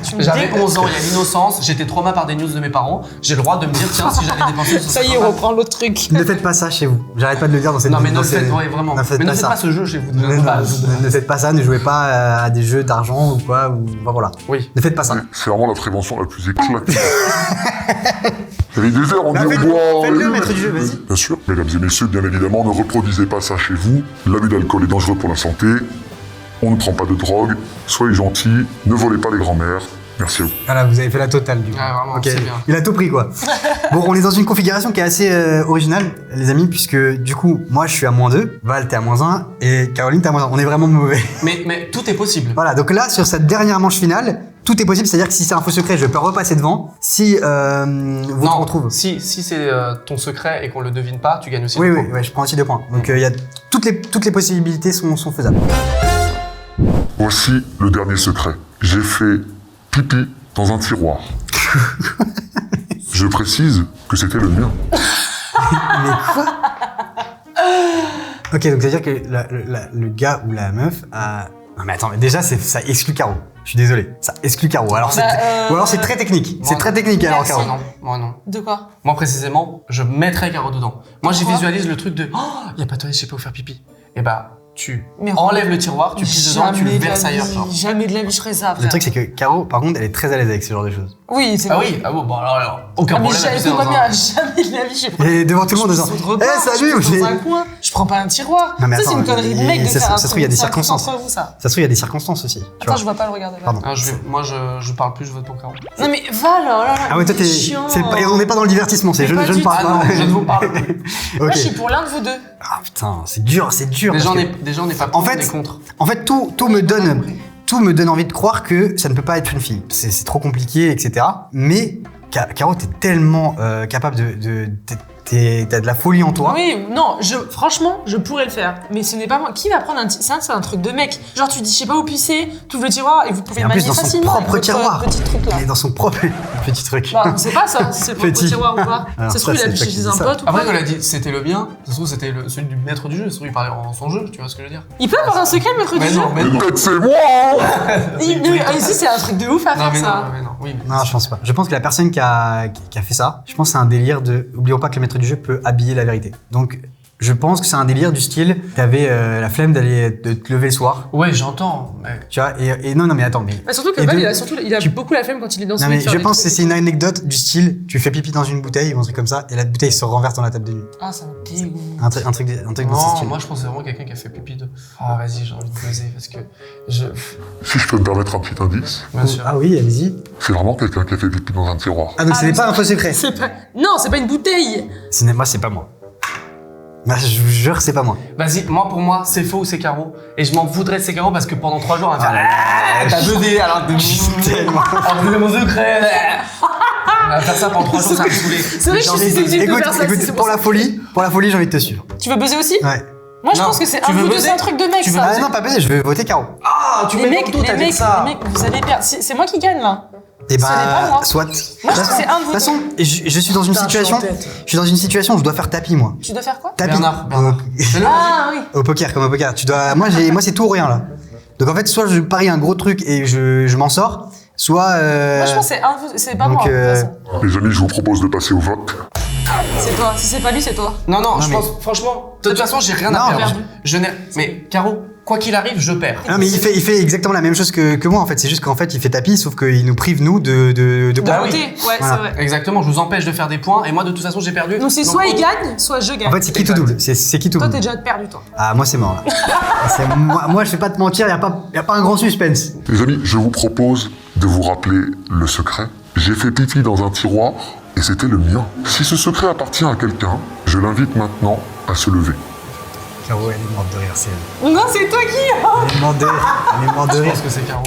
Tu me J'avais dégoûtes. 11 ans, il y a l'innocence. J'étais traumatisé par des news de mes parents. J'ai le droit de me dire, tiens, si j'allais dépenser 250 Ça y est, on balles. reprend l'autre truc. Ne faites pas ça chez vous. J'arrête pas de le dire dans cette Non, mais ne dans faites cette- ouais, vraiment. Ne faites Mais ne pas faites ça. pas ce jeu chez vous. Ne, ne faites pas ça, ne jouez pas à des jeux d'argent ou quoi, ou voilà. Oui. Ne faites pas ça. C'est vraiment la prévention la plus éclatée. Il y avait des verres en Bah, bois. faites-le, maître du jeu, vas-y. Bien sûr, mesdames et messieurs, bien évidemment, ne reproduisez pas ça chez vous. L'abus d'alcool est dangereux pour la santé. On ne prend pas de drogue. Soyez gentils. Ne volez pas les grands-mères. Merci à vous. Voilà, vous avez fait la totale du coup. Ah, vraiment, Ok. c'est bien. Il a tout pris quoi. Bon, on est dans une configuration qui est assez originale, les amis, puisque du coup, moi je suis à -2, Val t'es à -1 et Caroline t'es à -1. On est vraiment mauvais. Mais tout est possible. Voilà, donc là, sur cette dernière manche finale, tout est possible, c'est-à-dire que si c'est un faux secret, je peux repasser devant. Si vous Non, retrouvez. si c'est ton secret et qu'on le devine pas, tu gagnes aussi. Oui, des oui, points. ouais, je prends aussi 2 points. Donc il y a toutes les possibilités sont faisables. Voici le dernier secret. J'ai fait pipi dans un tiroir. Je précise que c'était le mien. Mais quoi? Ok, donc c'est-à-dire que le gars ou la meuf a... Non mais attends, mais déjà ça exclut Caro. Je suis désolé, ça exclut Caro. Alors ou alors c'est très technique. C'est Moi, très technique alors merci. Caro. Non, moi non. De quoi? Moi précisément, je mettrais Caro dedans. Moi, j'y Pourquoi visualise le truc de « Oh, y a pas de toilette, je sais pas où faire pipi ». Et bah, tu Mais enlèves le tiroir, tu pisses dedans, tu le verses ailleurs. Genre. Jamais de la vie je ferais ça, Le frère. truc c'est que Caro, par contre, elle est très à l'aise avec ce genre de choses. Oui, c'est Ah vrai. oui, ah bon, alors, aucun Ah, mais problème à pisser écoute, dans ma mère, un... jamais de la vie, j'ai pris. Et devant tout le monde en disant Eh salut, je j'ai- dans un coin, je prends pas un tiroir. Non, mais Ça, c'est attends, une connerie de mec de ça faire un se trouve, il y a des c'est un truc circonstances. entre vous, ça. Ça se trouve, il y a des circonstances aussi. Tu Attends, vois. je vois pas le regarder. Pardon. Ah, moi, je parle plus, je vote pour Caro. Non, mais va là, oh là là. Ah ouais, toi t'es. chiant. On n'est pas dans le divertissement, c'est Mais je pas ne du parle Ah non, pas. je ne vous parle plus. Moi, Ok. je suis pour l'un de vous deux. Ah putain, c'est dur. Déjà, parce on que- n'est pas En pour, fait, on est contre. En fait, tout me donne envie de croire que ça ne peut pas être une fille. C'est trop compliqué, etc. Mais Caro, t'es tellement capable t'as de la folie en toi. Oui, non, franchement, je pourrais le faire. Mais ce n'est pas moi. Qui va prendre un ça, c'est un truc de mec. Genre, tu dis, je sais pas où pisser, tu ouvres le tiroir et vous pouvez Et le en plus, manier dans son facilement. propre avec votre tiroir. petit truc là. Il est dans son propre petit truc. Bah, on sait pas ça, si c'est le propre Petit. tiroir ou pas. Alors Ça se trouve, il ça, a c'est toi piché qui chez dis un ça. pote ou Après, pas. quand elle a dit c'était le bien, ça se trouve, c'était celui du maître du jeu. Ça se trouve, il parlait en son jeu, tu vois ce que je veux dire. Il peut avoir un secret, le maître du Mais jeu. non, mais non. Peut-être c'est moi. Ici, c'est un truc de ouf à Non, faire mais ça. non, mais non. Oui, mais Non, je pense pas. Je pense que la personne qui a fait ça, je pense que c'est un délire de. Oublions pas que le maître du jeu peut habiller la vérité. Donc, je pense que c'est un délire du style, t'avais la flemme de te lever le soir, Ouais, j'entends. Mais... tu vois, et non, mais attends, mais. Bah, surtout que Et Val, deux- il a beaucoup la flemme quand il est dans son Non, mais lit de faire je des pense que trucs. c'est une anecdote du style, tu fais pipi dans une bouteille ou un truc comme ça, et la bouteille se renverse dans la table de nuit. Ah, ça me dégoûte. Un truc dans ce Non, style. moi je pensais vraiment quelqu'un qui a fait pipi de. Ah, vas-y, j'ai envie de poser parce que. Je. Si je peux me permettre un petit indice, Bien sûr. Ah oui, allez-y. c'est vraiment quelqu'un qui a fait pipi dans un tiroir. Ah, donc ce Ah, n'est mais pas un faux secret. C'est pas... Non, c'est pas une bouteille. Moi, c'est pas moi. Bah, je vous jure, c'est pas moi. Vas-y, moi pour moi, c'est faux ou c'est carreau. Et je m'en voudrais de ces carreaux parce que pendant 3 jours, on va faire. Ah là Ah, t'as beudé alors de. Tellement. Alors de mon secret. On va faire ça pendant 3 jours, ça va me saouler. C'est vrai que je suis Mais j'ai envie de- susceptible de Écoute, faire ça. écoute, c'est pour la ça. folie, j'ai envie de te suivre. Tu veux buzzer aussi? Ouais. Moi, je Non. pense que c'est Tu un veux peu de buzzer c'est un truc de mec, Tu veux ça. Ah non, pas baiser, je vais voter Caro. Ah, tu Les mets mecs, dans le doute avec ça. les mecs, vous allez perdre. C'est moi qui gagne là. Et Ce n'est pas moi. soit. Moi, je pense que c'est un de De vous toute façon, je suis dans une Putain, je suis situation. en tête. Je suis dans une situation où je dois faire tapis, moi. Tu dois faire quoi? Tapis. Bernard. Fais-le, Ah oui. Au poker, comme au poker. Moi, c'est tout ou rien, là. Donc, en fait, soit je parie un gros truc et je m'en sors, soit. Moi, je pense que c'est un de vous. C'est pas donc, moi, de toute façon. Les amis, je vous propose de passer au vote. C'est toi. Si c'est pas lui, c'est toi. Non, non, je mais- pense, franchement, de toute façon, j'ai rien Non, à perdre. perdu. Je n'ai. Mais, Caro, quoi qu'il arrive, je perds. Non, mais il fait exactement la même chose que moi, en fait. C'est juste qu'en fait, il fait tapis, sauf qu'il nous prive, nous, de De points. oui. côté. Ouais, Voilà. c'est vrai. Exactement, je vous empêche de faire des points et moi, de toute façon, j'ai perdu. Donc, c'est soit il gagne, soit je gagne. En fait, c'est qui tout double. C'est qui tout Toi, double. t'es déjà perdu, toi. Ah, moi, c'est mort, là. Moi, je vais pas te mentir, y a pas un grand suspense. Les amis, je vous propose de vous rappeler le secret. J'ai fait pipi dans un tiroir et c'était le mien. Si ce secret appartient à quelqu'un, je l'invite maintenant à se lever. Caro, elle est morte de rire, c'est elle. Non, c'est toi qui. Elle est morte de Je rire. pense que c'est Caro.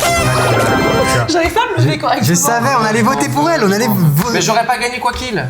J'arrive pas à me lever correctement. Je savais, on allait voter pour elle, on allait Mais voter. j'aurais pas gagné quoi qu'il.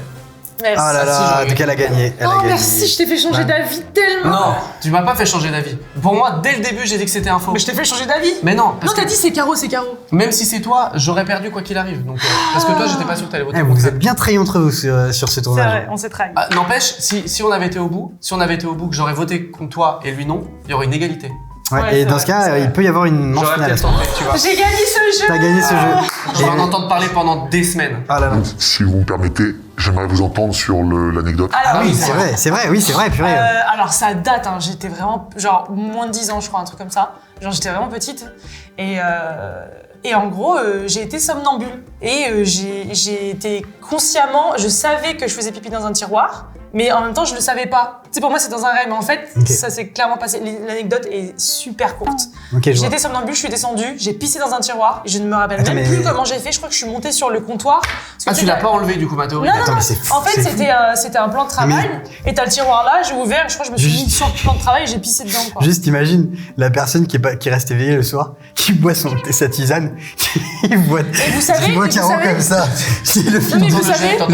Merci. Ah là Ah, si, là, j'aurais donc elle a gagné. Elle a Oh, gagné. merci, je t'ai fait changer d'avis tellement. Non, tu m'as pas fait changer d'avis. Pour moi, dès le début, j'ai dit que c'était un faux. Mais je t'ai fait changer d'avis. Mais non, Non, parce t'as que dit c'est Caro, c'est Caro. même si c'est toi, j'aurais perdu quoi qu'il arrive. Donc, parce que toi, j'étais pas sûr que t'allais voter Eh, pour vous ça. êtes bien trahis entre vous sur ce C'est tournage. vrai, on s'est trahi. Ah, n'empêche, si on avait été au bout, que j'aurais voté contre toi et lui non, il y aurait une égalité. Ouais, Ouais, et c'est dans vrai, ce cas, c'est vrai. il peut y avoir une manche J'aurais finale. peut-être tenté, tu vois. J'ai gagné ce jeu. T'as gagné ce jeu. Je vais en entendre parler pendant des semaines. Ah là là. Si vous me permettez, j'aimerais vous entendre sur l'anecdote. Alors, Ah oui, c'est c'est vrai, oui, c'est vrai, purée. alors ça date, hein, j'étais vraiment, genre moins de 10 ans je crois, un truc comme ça. Genre j'étais vraiment petite. Et en gros, j'ai été somnambule. Et j'ai été consciemment, je savais que je faisais pipi dans un tiroir, mais en même temps je le savais pas. Tu sais, pour moi c'est dans un rêve, mais en fait Ok. ça s'est clairement passé. L'anecdote est super courte. Ok, je vois. J'étais somnambule, je suis descendue, j'ai pissé dans un tiroir, je ne me rappelle Attends, même mais- plus comment j'ai fait, je crois que je suis montée sur le comptoir. Parce que Ah, tu c'était- l'as pas enlevé du coup, ma théorie. Non, non, Attends, non. mais c'est fou, En fait, c'est fou. c'était un plan de travail. Et t'as le tiroir là, j'ai ouvert, je crois que je me suis Juste- mis sur le plan de travail et j'ai pissé dedans, quoi. Juste imagine la personne qui reste éveillée le soir, qui boit sa tisane, qui voit vous savez- qui voit et vous Caro savez- comme ça. C'est le film, mais vous T'entends le savez- jet, t'entends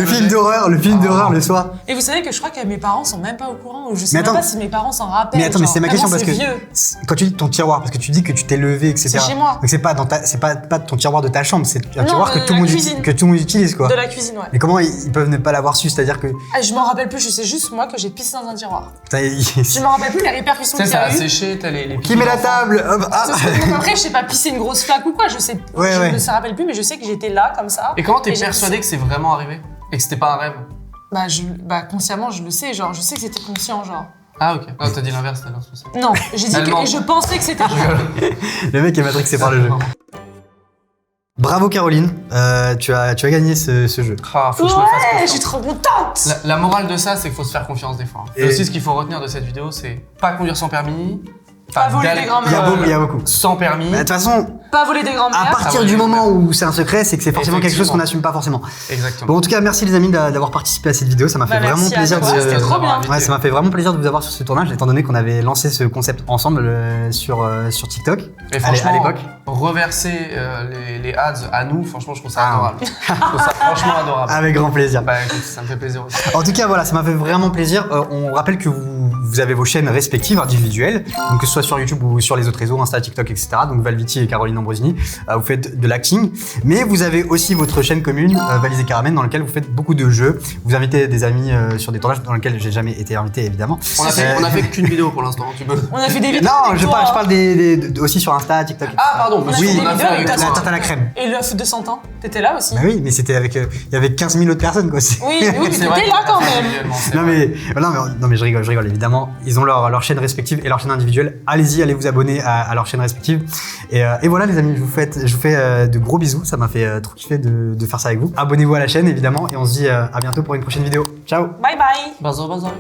le film d'horreur, le soir. Et vous savez que je crois que mes parents sont même pas au courant, ou je sais Mais même attends. pas si mes parents s'en rappellent. Mais attends, mais genre, c'est ma question tellement parce que c'est vieux. quand tu dis ton tiroir, parce que tu dis que tu t'es levé, etc. C'est chez moi. Donc c'est pas pas ton tiroir de ta chambre, c'est un Non, tiroir de que tout la le monde cuisine. utilise quoi. De la cuisine, ouais. Mais comment ils peuvent ne pas l'avoir su, c'est-à-dire que Ah, je m'en rappelle plus, je sais juste moi que j'ai pissé dans un tiroir. putain, Je m'en rappelle plus les répercussions Tu sais, qu'il y ça a a eu. séché, t'as les qui met la table hop, ah. Sauf que, donc après, je sais pas pisser une grosse flaque ou quoi, je sais. Ouais, je ouais. ne me rappelle plus, mais je sais que j'étais là comme ça. Et comment t'es j'ai persuadé que c'est vraiment arrivé? Et que c'était pas un rêve? Bah, consciemment, je le sais, genre, je sais que c'était conscient, genre. Ah, ok. Ah, t'as dit l'inverse, t'as l'air c'est ça. Non, j'ai dit Allemand. que. Et je pensais que c'était. Le mec est matrixé par le jeu. Bravo Caroline, tu as gagné ce jeu. Ah, faut que je me fasse Ouais, je confiance. suis trop contente! La morale de ça, c'est qu'il faut se faire confiance des fois. Et Et- aussi, ce qu'il faut retenir de cette vidéo, c'est pas conduire sans permis, Pas voler d'aller- des grands-mères. Il y a beaucoup. sans permis. Mais de toute façon, Pas voler des grands-mères. À partir ouais, du ouais. moment où c'est un secret, c'est que c'est forcément quelque chose qu'on Effectivement. n'assume pas forcément. Exactement. Bon, en tout cas, merci les amis d'avoir participé à cette vidéo. Ça m'a fait Bah, vraiment merci à plaisir toi, de. c'était trop bien. Ouais, ça m'a fait vraiment plaisir de vous avoir sur ce tournage, étant donné qu'on avait lancé ce concept ensemble sur TikTok. Et À franchement, l'époque. reverser les ads à nous, franchement, je trouve ça adorable. Je trouve ça franchement adorable. Avec grand plaisir. Bah écoute, ça me fait plaisir aussi. En tout cas, voilà, ça m'a fait vraiment plaisir. On rappelle que vous avez vos chaînes respectives individuelles, donc que ce soit sur YouTube ou sur les autres réseaux, Insta, TikTok, etc. Donc Valviti et Caroline Ambrosini, vous faites de l'acting, mais vous avez aussi votre chaîne commune, Valise et Caramel, dans laquelle vous faites beaucoup de jeux. Vous invitez des amis sur des tournages dans lesquels j'ai jamais été invité, évidemment. On a fait qu'une vidéo pour l'instant, tu peux. On a fait des vidéos. Non, avec je toi, parle aussi sur Insta, TikTok. etc. Ah pardon, On a oui, fait des on a vidéos fait avec avec ta la sœur. tarte à la crème. Et l'œuf de 100 ans, t'étais là aussi. Bah oui, mais c'était avec, il y avait 15 000 autres personnes, quoi. Oui, mais C'est vrai t'étais qu'on là a quand fait même. individuellement, c'est Non vrai. mais je rigole évidemment. Ils ont leur chaîne respective et leur chaîne individuelle. Allez-y, allez vous abonner à leur chaîne respective. Et voilà les amis, je vous fais de gros bisous. Ça m'a fait trop kiffer de faire ça avec vous. Abonnez-vous à la chaîne évidemment et on se dit à bientôt pour une prochaine vidéo. Ciao. Bye bye. Bazar, bazar.